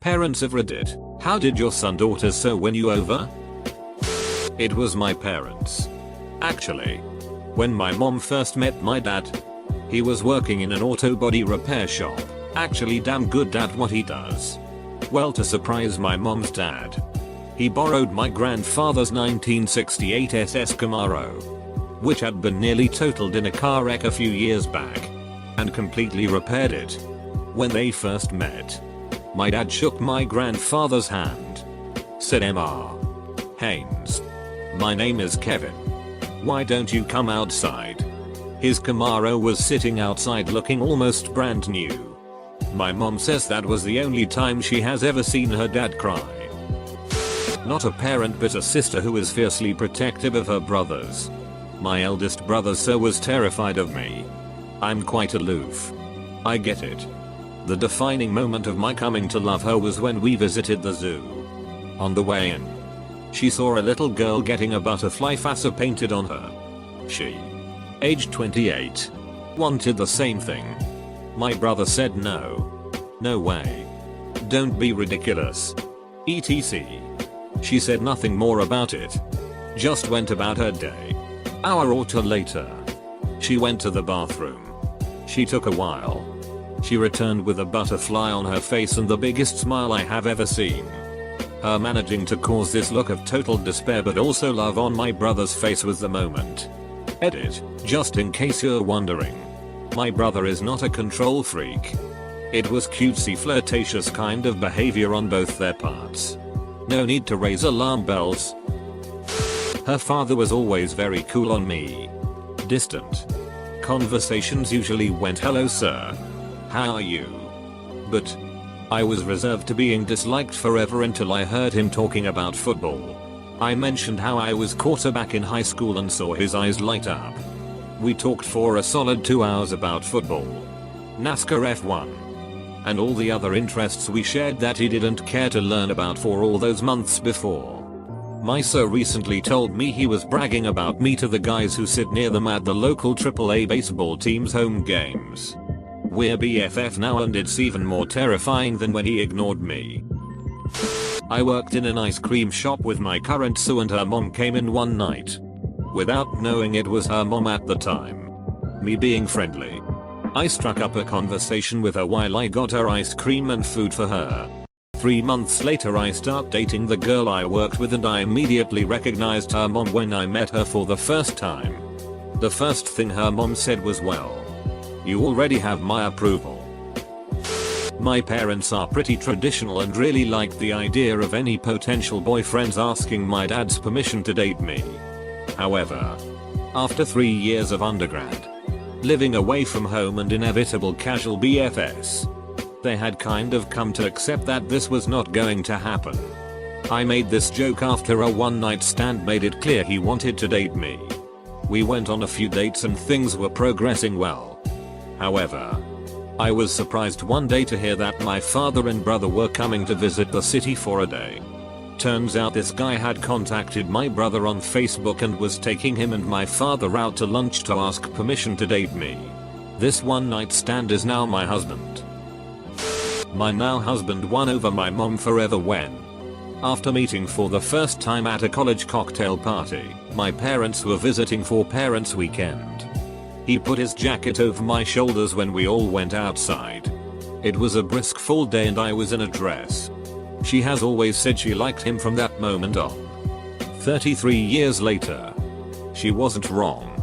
Parents of Reddit, how did your son/daughter so win you over? It was my parents. Actually. When my mom first met my dad, he was working in an auto body repair shop, actually damn good at what he does. Well, to surprise my mom's dad, he borrowed my grandfather's 1968 SS Camaro, which had been nearly totaled in a car wreck a few years back, and completely repaired it. When they first met, my dad shook my grandfather's hand, said, "Mr. Haynes, my name is Kevin. Why don't you come outside?" His Camaro was sitting outside looking almost brand new. My mom says that was the only time she has ever seen her dad cry. Not a parent but a sister who is fiercely protective of her brothers. My eldest brother sir was terrified of me. I'm quite aloof. I get it. The defining moment of my coming to love her was when we visited the zoo. On the way in, she saw a little girl getting a butterfly face painted on her. She, aged 28, wanted the same thing. My brother said no. No way. Don't be ridiculous. etc. She said nothing more about it. Just went about her day. Hour or two later, she went to the bathroom. She took a while. She returned with a butterfly on her face and the biggest smile I have ever seen. Her managing to cause this look of total despair but also love on my brother's face was the moment. Edit, just in case you're wondering. My brother is not a control freak. It was cutesy flirtatious kind of behavior on both their parts. No need to raise alarm bells. Her father was always very cool on me. Distant. Conversations usually went, "Hello sir. How are you?" But I was reserved to being disliked forever until I heard him talking about football. I mentioned how I was quarterback in high school and saw his eyes light up. We talked for a solid 2 hours about football, NASCAR F1, and all the other interests we shared that he didn't care to learn about for all those months before. My sir recently told me he was bragging about me to the guys who sit near them at the local AAA baseball team's home games. We're BFF now and it's even more terrifying than when he ignored me. I worked in an ice cream shop with my current Sue and her mom came in one night. Without knowing it was her mom at the time. Me being friendly, I struck up a conversation with her while I got her ice cream and food for her. 3 months later I start dating the girl I worked with and I immediately recognized her mom when I met her for the first time. The first thing her mom said was, "Well, you already have my approval." My parents are pretty traditional and really liked the idea of any potential boyfriends asking my dad's permission to date me. However, after 3 years of undergrad, living away from home and inevitable casual BFS, they had kind of come to accept that this was not going to happen. I made this joke after a one-night stand made it clear he wanted to date me. We went on a few dates and things were progressing well. However, I was surprised one day to hear that my father and brother were coming to visit the city for a day. Turns out this guy had contacted my brother on Facebook and was taking him and my father out to lunch to ask permission to date me. This one night stand is now my husband. My now husband won over my mom forever when, after meeting for the first time at a college cocktail party, my parents were visiting for parents weekend. He put his jacket over my shoulders when we all went outside. It was a brisk fall day and I was in a dress. She has always said she liked him from that moment on. 33 years later, she wasn't wrong.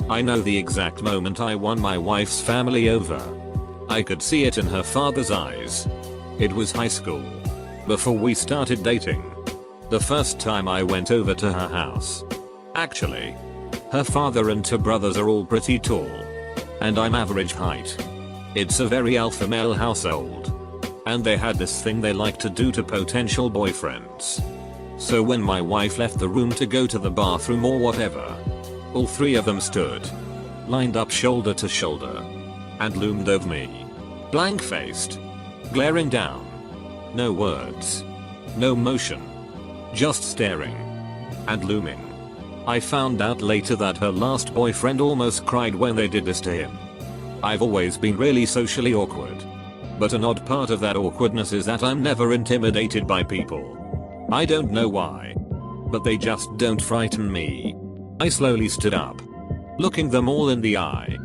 I know the exact moment I won my wife's family over. I could see it in her father's eyes. It was high school, before we started dating. The first time I went over to her house. Actually, her father and two brothers are all pretty tall, and I'm average height. It's a very alpha male household, and they had this thing they like to do to potential boyfriends. So when my wife left the room to go to the bathroom or whatever, all three of them stood, lined up shoulder to shoulder, and loomed over me. Blank-faced, glaring down. No words, no motion, just staring and looming. I found out later that her last boyfriend almost cried when they did this to him. I've always been really socially awkward. But an odd part of that awkwardness is that I'm never intimidated by people. I don't know why. But they just don't frighten me. I slowly stood up, looking them all in the eye,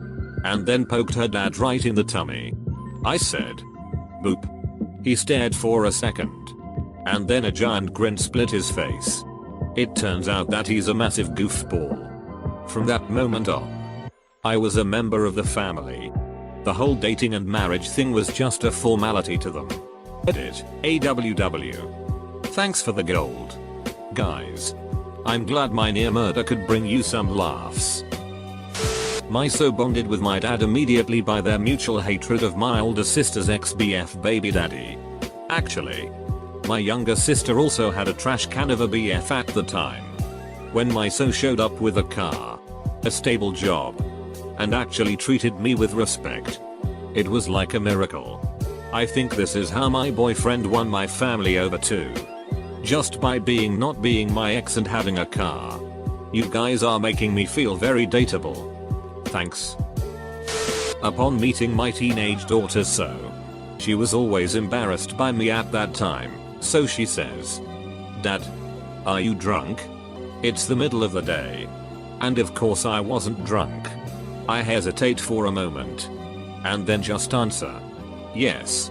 and then poked her dad right in the tummy. I said, "Boop." He stared for a second, and then a giant grin split his face. It turns out that he's a massive goofball. From that moment on, I was a member of the family. The whole dating and marriage thing was just a formality to them. Edit, AWW. Thanks for the gold. Guys, I'm glad my near murder could bring you some laughs. My so bonded with my dad immediately by their mutual hatred of my older sister's ex-BF baby daddy. Actually, my younger sister also had a trash can of a BF at the time. When my so showed up with a car, a stable job, and actually treated me with respect, it was like a miracle. I think this is how my boyfriend won my family over too. Just by not being my ex and having a car. You guys are making me feel very dateable. Thanks. Upon meeting my teenage daughter she was always embarrassed by me at that time, so she says, "Dad, are you drunk?" It's the middle of the day. And of course I wasn't drunk. I hesitate for a moment, and then just answer, "Yes."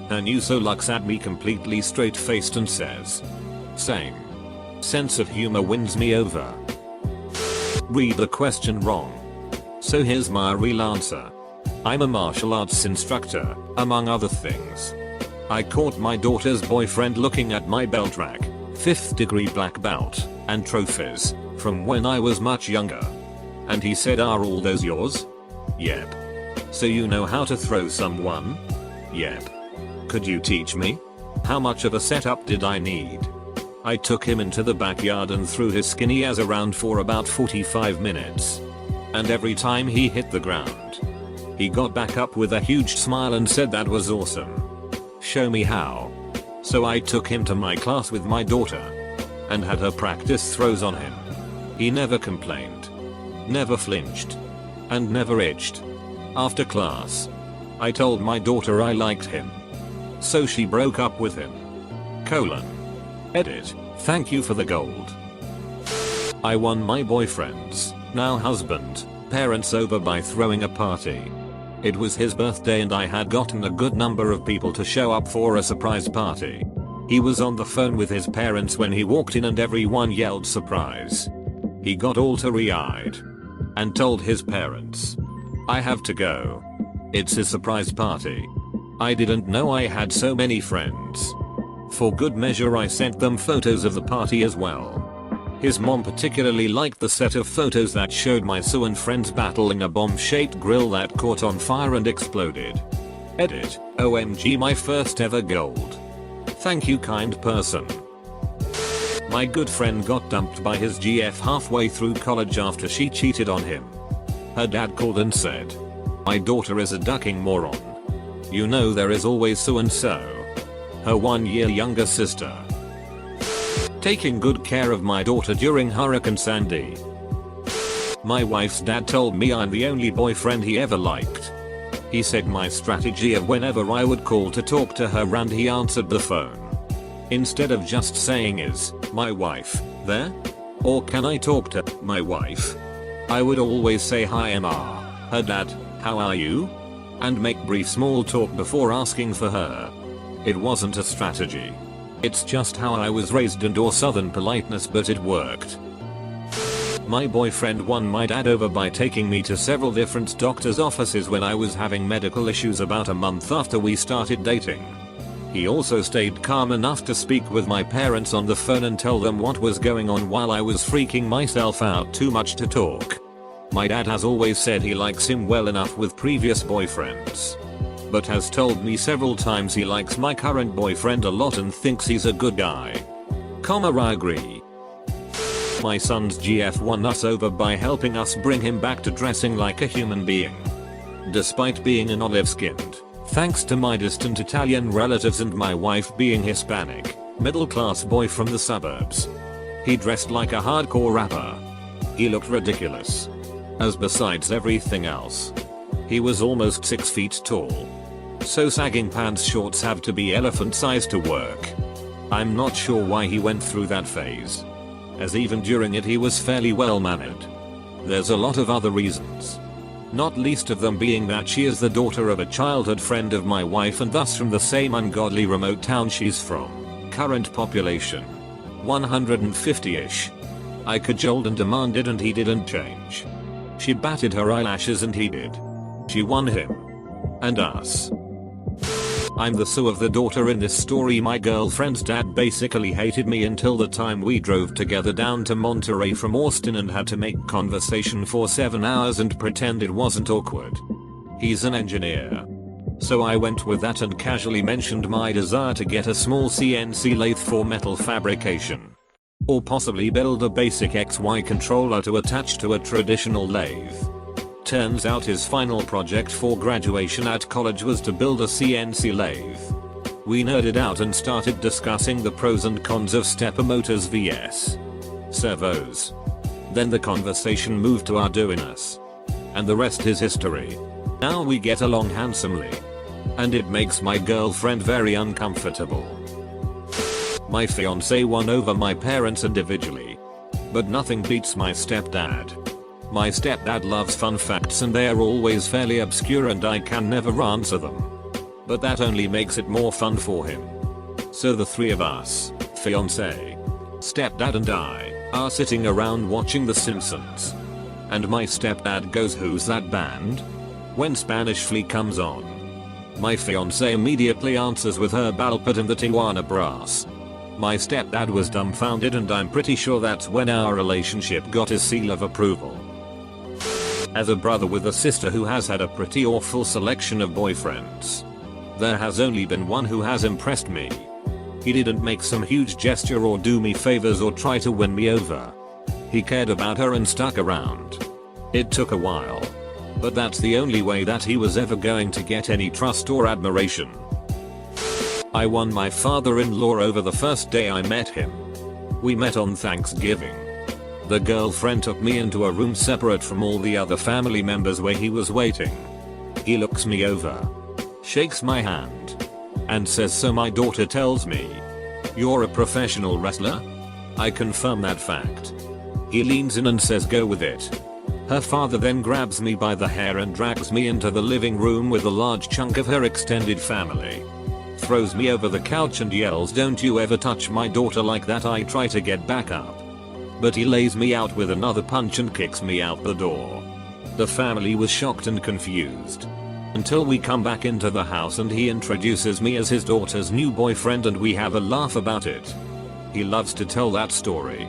Her new so looks at me completely straight faced and says, "Same." Sense of humor wins me over. Read the question wrong. So here's my real answer. I'm a martial arts instructor, among other things. I caught my daughter's boyfriend looking at my belt rack, 5th degree black belt, and trophies, from when I was much younger. And he said, "Are all those yours?" "Yep." "So you know how to throw someone?" "Yep." "Could you teach me?" How much of a setup did I need? I took him into the backyard and threw his skinny ass around for about 45 minutes. And every time he hit the ground, he got back up with a huge smile and said that was awesome. "Show me how." So I took him to my class with my daughter and had her practice throws on him. He never complained, never flinched, and never itched. After class, I told my daughter I liked him. So she broke up with him. Edit. Thank you for the gold. I won my boyfriend's, now husband, parents over by throwing a party. It was his birthday and I had gotten a good number of people to show up for a surprise party. He was on the phone with his parents when he walked in and everyone yelled surprise. He got all teary-eyed and told his parents, "I have to go. It's a surprise party." I didn't know I had so many friends. For good measure I sent them photos of the party as well. His mom particularly liked the set of photos that showed my Sue and friends battling a bomb-shaped grill that caught on fire and exploded. Edit. OMG, my first ever gold. Thank you, kind person. My good friend got dumped by his GF halfway through college after she cheated on him. Her dad called and said, "My daughter is a ducking moron. You know there is always so and so." Her 1 year younger sister. Taking good care of my daughter during Hurricane Sandy. My wife's dad told me I'm the only boyfriend he ever liked. He said my strategy of whenever I would call to talk to her and he answered the phone, instead of just saying, "Is my wife there? Or can I talk to my wife?" I would always say, "Hi MR, her dad, how are you?" and make brief small talk before asking for her. It wasn't a strategy. It's just how I was raised and or southern politeness, but it worked. My boyfriend won my dad over by taking me to several different doctor's offices when I was having medical issues about a month after we started dating. He also stayed calm enough to speak with my parents on the phone and tell them what was going on while I was freaking myself out too much to talk. My dad has always said he likes him well enough with previous boyfriends, but has told me several times he likes my current boyfriend a lot and thinks he's a good guy. I agree. My son's GF won us over by helping us bring him back to dressing like a human being. Despite being an olive-skinned, thanks to my distant Italian relatives and my wife being Hispanic, middle-class boy from the suburbs. He dressed like a hardcore rapper. He looked ridiculous. As besides everything else, he was almost 6 feet tall. so sagging pants shorts have to be elephant size to work. I'm not sure why he went through that phase, as even during it he was fairly well mannered. There's a lot of other reasons, not least of them being that she is the daughter of a childhood friend of my wife and thus from the same ungodly remote town she's from. Current population 150-ish. I cajoled and demanded and he didn't change. She batted her eyelashes and he did. She won him. And us. I'm the so of the daughter in this story. My girlfriend's dad basically hated me until the time we drove together down to Monterey from Austin and had to make conversation for 7 hours and pretend it wasn't awkward. He's an engineer. So I went with that and casually mentioned my desire to get a small CNC lathe for metal fabrication. Or possibly build a basic XY controller to attach to a traditional lathe. Turns out his final project for graduation at college was to build a CNC lathe. We nerded out and started discussing the pros and cons of stepper motors vs servos. Then the conversation moved to Arduinos. And the rest is history. Now we get along handsomely. And it makes my girlfriend very uncomfortable. My fiance won over my parents individually. But nothing beats my stepdad. My stepdad loves fun facts and they're always fairly obscure and I can never answer them. But that only makes it more fun for him. So the three of us, fiance, stepdad and I, are sitting around watching The Simpsons. And my stepdad goes, "Who's that band?" when Spanish Flea comes on. My fiance immediately answers with her Balpet and the Tijuana Brass. My stepdad was dumbfounded and I'm pretty sure that's when our relationship got his seal of approval. As a brother with a sister who has had a pretty awful selection of boyfriends, there has only been one who has impressed me. He didn't make some huge gesture or do me favors or try to win me over. He cared about her and stuck around. It took a while, but that's the only way that he was ever going to get any trust or admiration. I won my father-in-law over the first day I met him. We met on Thanksgiving. The girlfriend took me into a room separate from all the other family members where he was waiting. He looks me over, shakes my hand, and says, "So my daughter tells me you're a professional wrestler?" I confirm that fact. He leans in and says, "Go with it." Her father then grabs me by the hair and drags me into the living room with a large chunk of her extended family. Throws me over the couch and yells, "Don't you ever touch my daughter like that." I try to get back up, but he lays me out with another punch and kicks me out the door. The family was shocked and confused. Until we come back into the house and he introduces me as his daughter's new boyfriend and we have a laugh about it. He loves to tell that story.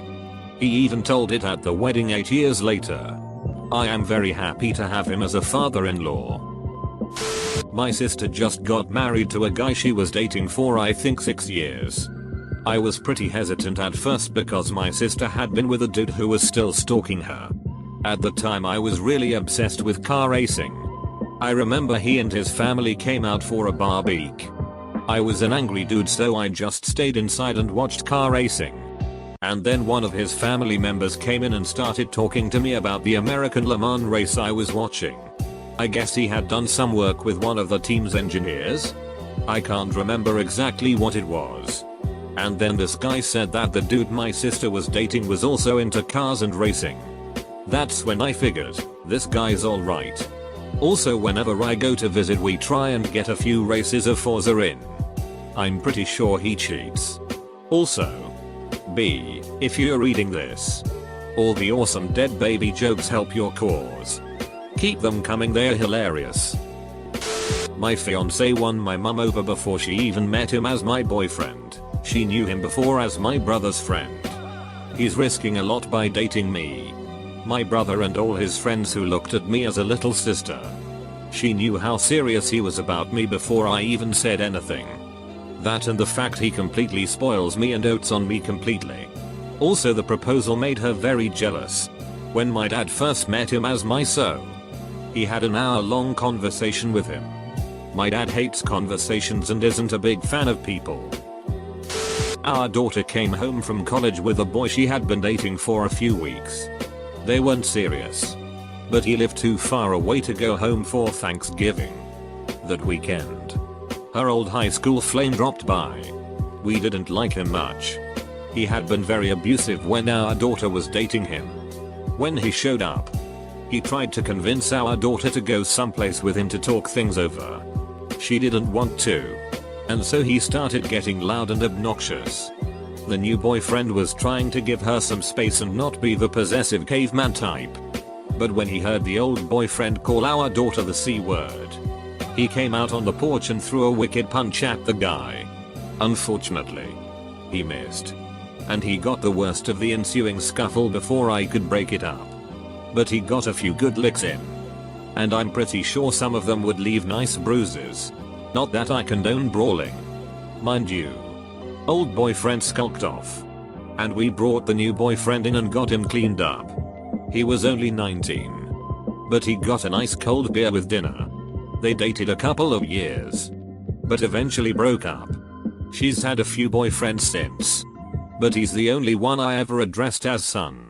He even told it at the wedding 8 years later. I am very happy to have him as a father-in-law. My sister just got married to a guy she was dating for I think 6 years. I was pretty hesitant at first because my sister had been with a dude who was still stalking her. At the time I was really obsessed with car racing. I remember he and his family came out for a barbecue. I was an angry dude so I just stayed inside and watched car racing. And then one of his family members came in and started talking to me about the American Le Mans race I was watching. I guess he had done some work with one of the team's engineers? I can't remember exactly what it was. And then this guy said that the dude my sister was dating was also into cars and racing. That's when I figured, this guy's alright. Also whenever I go to visit we try and get a few races of Forza in. I'm pretty sure he cheats. Also, B, if you're reading this, all the awesome dead baby jokes help your cause. Keep them coming, they're hilarious. My fiance won my mum over before she even met him as my boyfriend. She knew him before as my brother's friend. He's risking a lot by dating me. My brother and all his friends who looked at me as a little sister. She knew how serious he was about me before I even said anything. That and the fact he completely spoils me and dotes on me completely. Also the proposal made her very jealous. When my dad first met him as my so, he had an hour-long conversation with him. My dad hates conversations and isn't a big fan of people. Our daughter came home from college with a boy she had been dating for a few weeks. They weren't serious, but he lived too far away to go home for Thanksgiving that weekend. Her old high school flame dropped by. We didn't like him much. He had been very abusive when our daughter was dating him. When he showed up, he tried to convince our daughter to go someplace with him to talk things over. She didn't want to. And so he started getting loud and obnoxious. The new boyfriend was trying to give her some space and not be the possessive caveman type. But when he heard the old boyfriend call our daughter the C word, he came out on the porch and threw a wicked punch at the guy. Unfortunately, he missed. And he got the worst of the ensuing scuffle before I could break it up. But he got a few good licks in. And I'm pretty sure some of them would leave nice bruises. Not that I condone brawling. Mind you. Old boyfriend skulked off. And we brought the new boyfriend in and got him cleaned up. He was only 19. But he got a nice cold beer with dinner. They dated a couple of years. But eventually broke up. She's had a few boyfriends since. But he's the only one I ever addressed as son.